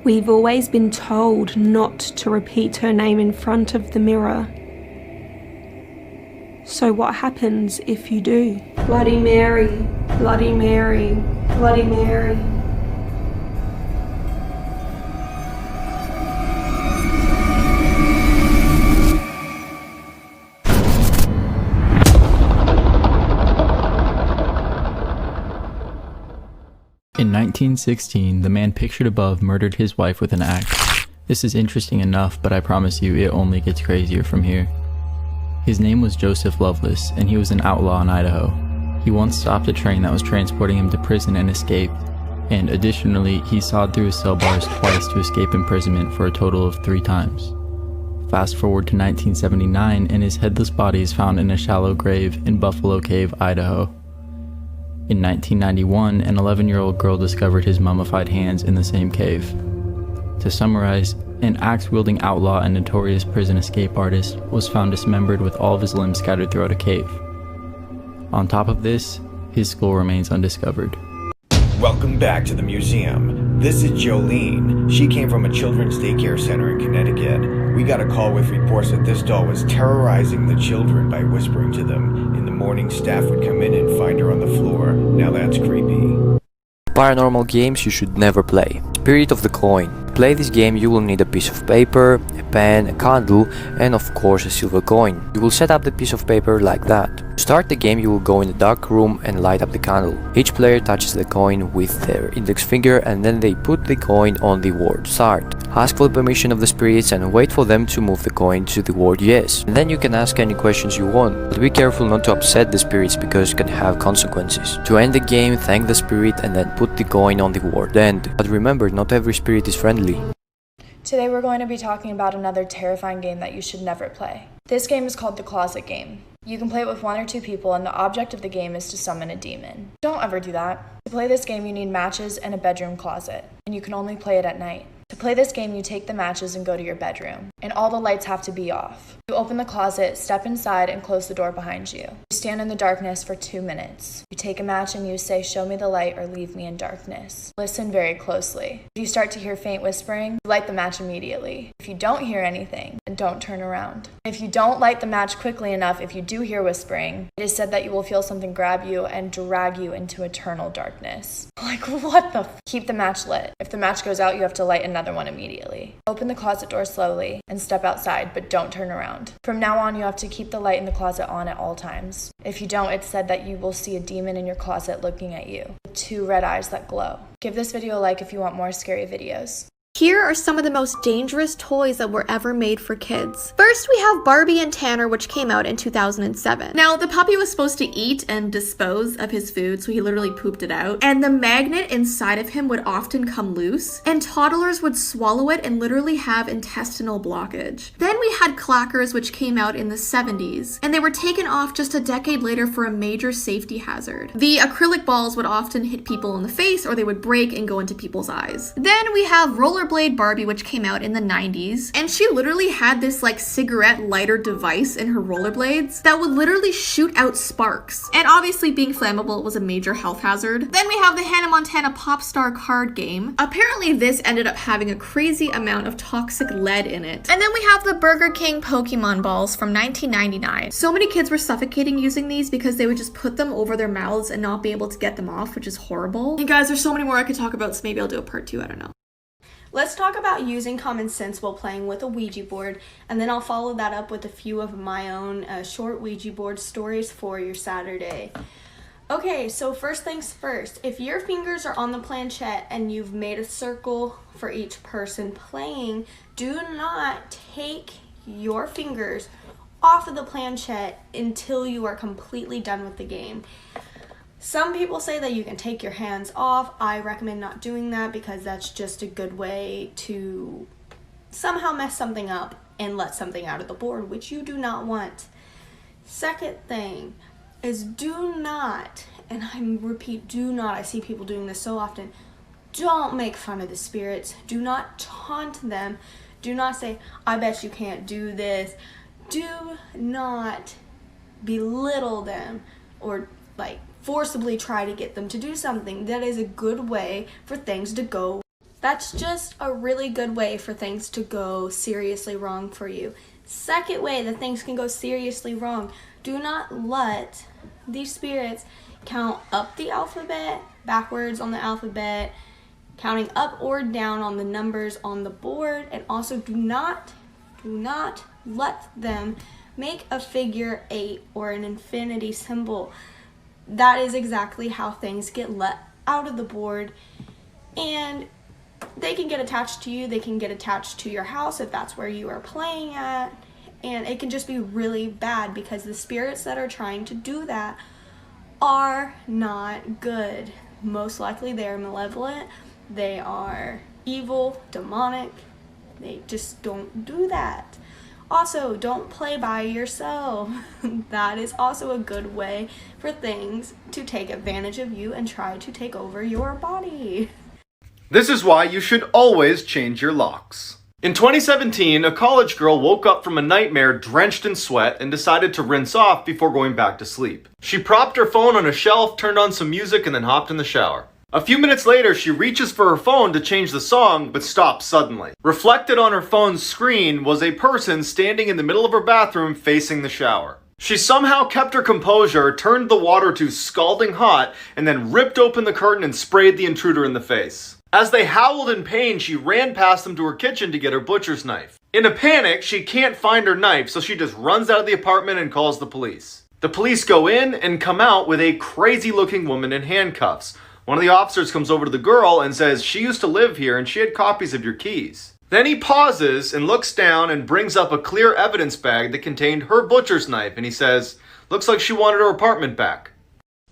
We've always been told not to repeat her name in front of the mirror. So what happens if you do? Bloody Mary, Bloody Mary, Bloody Mary. In 1916, the man pictured above murdered his wife with an axe. This is interesting enough, but I promise you it only gets crazier from here. His name was Joseph Lovelace, and he was an outlaw in Idaho. He once stopped a train that was transporting him to prison and escaped, and additionally, he sawed through his cell bars twice to escape imprisonment for a total of 3 times. Fast forward to 1979, and his headless body is found in a shallow grave in Buffalo Cave, Idaho. In 1991, an 11-year-old girl discovered his mummified hands in the same cave. To summarize, an axe-wielding outlaw and notorious prison escape artist was found dismembered with all of his limbs scattered throughout a cave. On top of this, his skull remains undiscovered. Welcome back to the museum. This is Jolene. She came from a children's daycare center in Connecticut. We got a call with reports that this doll was terrorizing the children by whispering to them. In the morning, staff would come in and find her on the floor. Now that's creepy. Paranormal games you should never play. Spirit of the Coin. To play this game you will need a piece of paper, a pen, a candle, and of course a silver coin. You will set up the piece of paper like that. To start the game you will go in the dark room and light up the candle. Each player touches the coin with their index finger and then they put the coin on the word start. Ask for the permission of the spirits and wait for them to move the coin to the word yes. And then you can ask any questions you want, but be careful not to upset the spirits because it can have consequences. To end the game, thank the spirit and then put the coin on the word end. But remember, not every spirit is friendly. Today we're going to be talking about another terrifying game that you should never play. This game is called the Closet Game. You can play it with 1 or 2 people and the object of the game is to summon a demon. Don't ever do that. To play this game you need matches and a bedroom closet, and you can only play it at night. To play this game, you take the matches and go to your bedroom, and all the lights have to be off. You open the closet, step inside, and close the door behind you. You stand in the darkness for 2 minutes. You take a match and you say, "Show me the light or leave me in darkness." Listen very closely. If you start to hear faint whispering, you light the match immediately. If you don't hear anything, then don't turn around. If you don't light the match quickly enough, if you do hear whispering, it is said that you will feel something grab you and drag you into eternal darkness. Like, what the Keep the match lit. If the match goes out, you have to light another one immediately. Open the closet door slowly and step outside, but don't turn around. From now on, you have to keep the light in the closet on at all times. If you don't, it's said that you will see a demon in your closet looking at you with 2 red eyes that glow. Give this video a like if you want more scary videos. Here are some of the most dangerous toys that were ever made for kids. First, we have Barbie and Tanner, which came out in 2007. Now, the puppy was supposed to eat and dispose of his food, so he literally pooped it out. And the magnet inside of him would often come loose, and toddlers would swallow it and literally have intestinal blockage. Then we had Clackers, which came out in the 70s, and they were taken off just a decade later for a major safety hazard. The acrylic balls would often hit people in the face, or they would break and go into people's eyes. Then we have Rollerblade Barbie, which came out in the 90s, and she literally had this like cigarette lighter device in her rollerblades that would literally shoot out sparks. And obviously being flammable was a major health hazard. Then we have the Hannah Montana Pop Star card game. Apparently this ended up having a crazy amount of toxic lead in it. And then we have the Burger King Pokemon balls from 1999. So many kids were suffocating using these because they would just put them over their mouths and not be able to get them off, which is horrible. And guys, there's so many more I could talk about, so maybe I'll do a part 2, I don't know. Let's talk about using common sense while playing with a Ouija board, and then I'll follow that up with a few of my own short Ouija board stories for your Saturday. Okay, so first things first, if your fingers are on the planchette and you've made a circle for each person playing, do not take your fingers off of the planchette until you are completely done with the game. Some people say that you can take your hands off. I recommend not doing that because that's just a good way to somehow mess something up and let something out of the board, which you do not want. Second thing is do not, and I repeat, do not, I see people doing this so often, don't make fun of the spirits. Do not taunt them. Do not say, "I bet you can't do this." Do not belittle them or like forcibly try to get them to do something. That is a good way for things to go That's just a really good way for things to go seriously wrong for you. Second way that things can go seriously wrong, do not let these spirits count up the alphabet, backwards on the alphabet, counting up or down on the numbers on the board, and also do not let them make a figure 8 or an infinity symbol. That is exactly how things get let out of the board, and they can get attached to you, they can get attached to your house if that's where you are playing at, and it can just be really bad because the spirits that are trying to do that are not good. Most likely they're malevolent, they are evil, demonic, they just don't do that. Also, don't play by yourself. That is also a good way for things to take advantage of you and try to take over your body. This is why you should always change your locks. In 2017, a college girl woke up from a nightmare drenched in sweat and decided to rinse off before going back to sleep. She propped her phone on a shelf, turned on some music, and then hopped in the shower. A few minutes later, she reaches for her phone to change the song, but stops suddenly. Reflected on her phone's screen was a person standing in the middle of her bathroom facing the shower. She somehow kept her composure, turned the water to scalding hot, and then ripped open the curtain and sprayed the intruder in the face. As they howled in pain, she ran past them to her kitchen to get her butcher's knife. In a panic, she can't find her knife, so she just runs out of the apartment and calls the police. The police go in and come out with a crazy-looking woman in handcuffs. One of the officers comes over to the girl and says she used to live here and she had copies of your keys. Then he pauses and looks down and brings up a clear evidence bag that contained her butcher's knife, and he says, "Looks like she wanted her apartment back."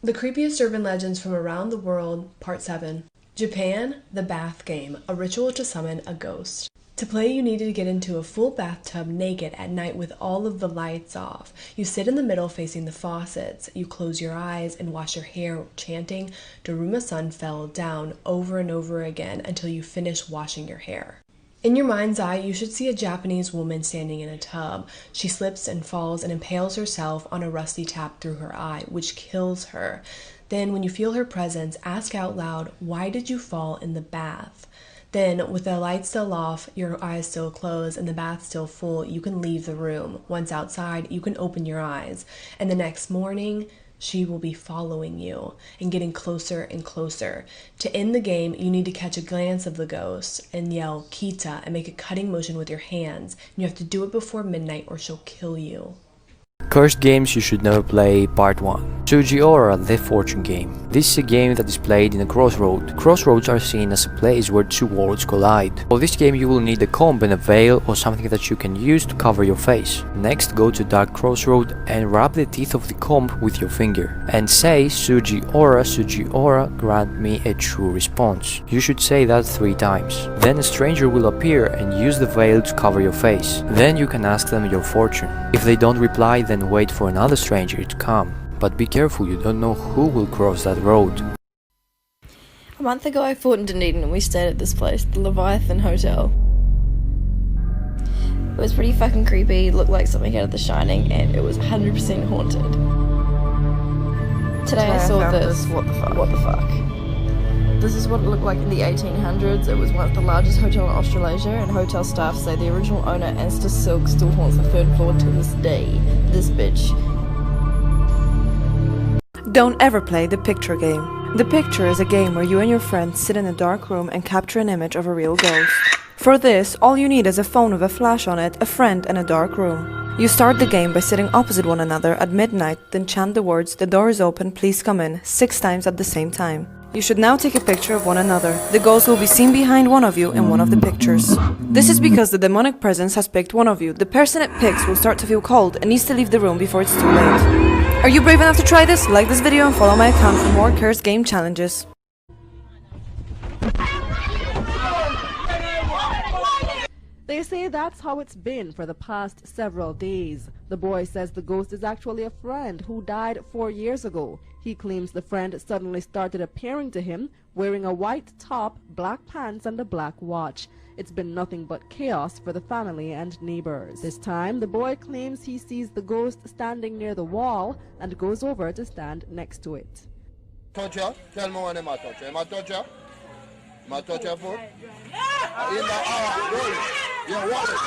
The Creepiest Urban Legends from Around the World, Part 7. Japan, the bath game, a ritual to summon a ghost. To play, you needed to get into a full bathtub naked at night with all of the lights off. You sit in the middle facing the faucets. You close your eyes and wash your hair, chanting Daruma-sun fell down over and over again until you finish washing your hair. In your mind's eye, you should see a Japanese woman standing in a tub. She slips and falls and impales herself on a rusty tap through her eye, which kills her. Then, when you feel her presence, ask out loud, "Why did you fall in the bath?" Then, with the light still off, your eyes still closed, and the bath still full, you can leave the room. Once outside, you can open your eyes. And the next morning, she will be following you and getting closer and closer. To end the game, you need to catch a glance of the ghost and yell "Kita" and make a cutting motion with your hands. You have to do it before midnight or she'll kill you. Cursed games you should never play, Part 1. Suji-ora, the fortune game. This is a game that is played in a crossroad. Crossroads are seen as a place where two worlds collide. For this game you will need a comb and a veil or something that you can use to cover your face. Next, go to dark crossroad and rub the teeth of the comb with your finger. And say Suji-ora, Suji-ora, grant me a true response. You should say that 3 times. Then a stranger will appear and use the veil to cover your face. Then you can ask them your fortune. If they don't reply, then wait for another stranger to come. But be careful, you don't know who will cross that road. A month ago I fought in Dunedin and we stayed at this place, the Leviathan Hotel. It was pretty fucking creepy, looked like something out of The Shining, and it was 100% haunted. Today I saw this. What the fuck? This is what it looked like in the 1800s. It was once the largest hotel in Australasia, and hotel staff say the original owner, Esther Silk, still haunts the 3rd floor to this day. This bitch. Don't ever play the picture game. The picture is a game where you and your friends sit in a dark room and capture an image of a real ghost. For this, all you need is a phone with a flash on it, a friend, and a dark room. You start the game by sitting opposite one another at midnight, then chant the words, "The door is open, please come in," 6 times at the same time. You should now take a picture of one another. The ghost will be seen behind one of you in one of the pictures. This is because the demonic presence has picked one of you. The person it picks will start to feel cold and needs to leave the room before it's too late. Are you brave enough to try this? Like this video and follow my account for more cursed game challenges. They say that's how it's been for the past several days. The boy says the ghost is actually a friend who died 4 years ago. He claims the friend suddenly started appearing to him wearing a white top, black pants, and a black watch. It's been nothing but chaos for the family and neighbors. This time, the boy claims he sees the ghost standing near the wall and goes over to stand next to it. My touch your foot? In the roll. Yeah, wallet.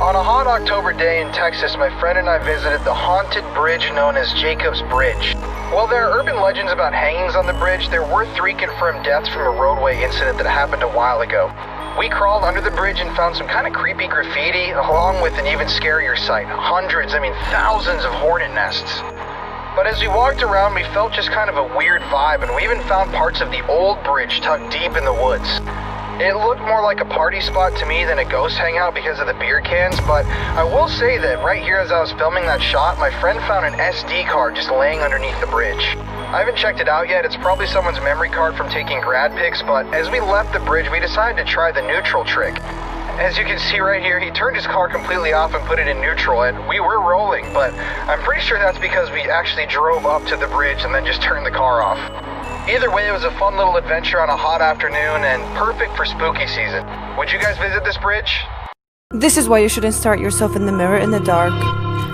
On a hot October day in Texas, my friend and I visited the haunted bridge known as Jacob's Bridge. While there are urban legends about hangings on the bridge, there were 3 confirmed deaths from a roadway incident that happened a while ago. We crawled under the bridge and found some kind of creepy graffiti, along with an even scarier sight. Thousands of hornet nests. But as we walked around, we felt just kind of a weird vibe, and we even found parts of the old bridge tucked deep in the woods. It looked more like a party spot to me than a ghost hangout because of the beer cans, but I will say that right here as I was filming that shot, my friend found an SD card just laying underneath the bridge. I haven't checked it out yet. It's probably someone's memory card from taking grad pics, but as we left the bridge, we decided to try the neutral trick. As you can see right here, he turned his car completely off and put it in neutral, and we were rolling, but I'm pretty sure that's because we actually drove up to the bridge and then just turned the car off. Either way, it was a fun little adventure on a hot afternoon and perfect for spooky season. Would you guys visit this bridge? This is why you shouldn't stare at yourself in the mirror in the dark.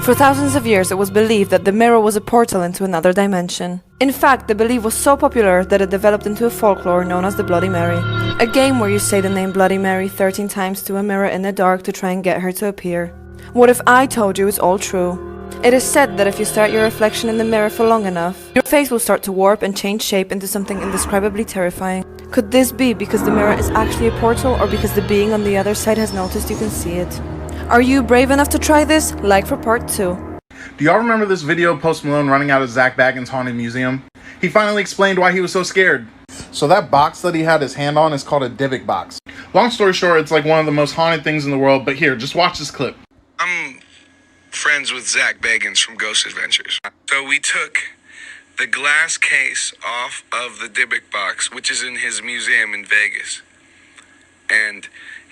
For thousands of years, it was believed that the mirror was a portal into another dimension. In fact, the belief was so popular that it developed into a folklore known as the Bloody Mary. A game where you say the name Bloody Mary 13 times to a mirror in the dark to try and get her to appear. What if I told you it's all true? It is said that if you stare at your reflection in the mirror for long enough, your face will start to warp and change shape into something indescribably terrifying. Could this be because the mirror is actually a portal, or because the being on the other side has noticed you can see it? Are you brave enough to try this? Like for part 2. Do y'all remember this video of Post Malone running out of Zach Bagans' haunted museum? He finally explained why he was so scared. So that box that he had his hand on is called a Dybbuk box. Long story short, it's like one of the most haunted things in the world, but here, just watch this clip. I'm friends with Zach Bagans from Ghost Adventures. So we took the glass case off of the Dybbuk box, which is in his museum in Vegas. And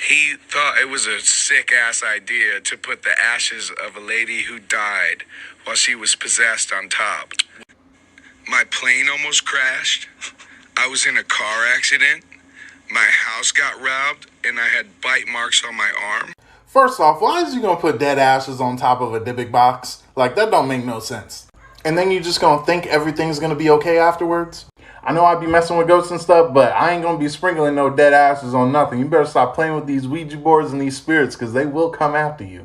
he thought it was a sick-ass idea to put the ashes of a lady who died while she was possessed on top. My plane almost crashed. I was in a car accident. My house got robbed, and I had bite marks on my arm. First off, why is you gonna put dead ashes on top of a Dybbuk box? Like, that don't make no sense. And then you just gonna think everything's gonna be okay afterwards? I know I'd be messing with ghosts and stuff, but I ain't gonna be sprinkling no dead ashes on nothing. You better stop playing with these Ouija boards and these spirits, because they will come after you.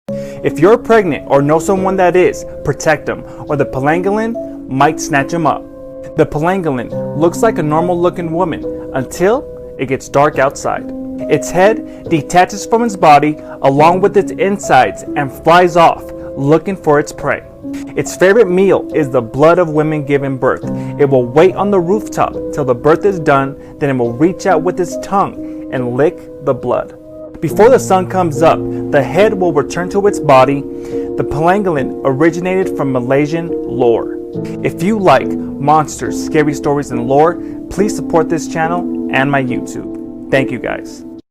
If you're pregnant or know someone that is, protect them, or the Pangolin might snatch them up. The Pangolin looks like a normal looking woman until it gets dark outside. Its head detaches from its body along with its insides and flies off looking for its prey. Its favorite meal is the blood of women giving birth. It will wait on the rooftop till the birth is done, then it will reach out with its tongue and lick the blood. Before the sun comes up, the head will return to its body. The pangolin originated from Malaysian lore. If you like monsters, scary stories, and lore, please support this channel and my YouTube. Thank you guys.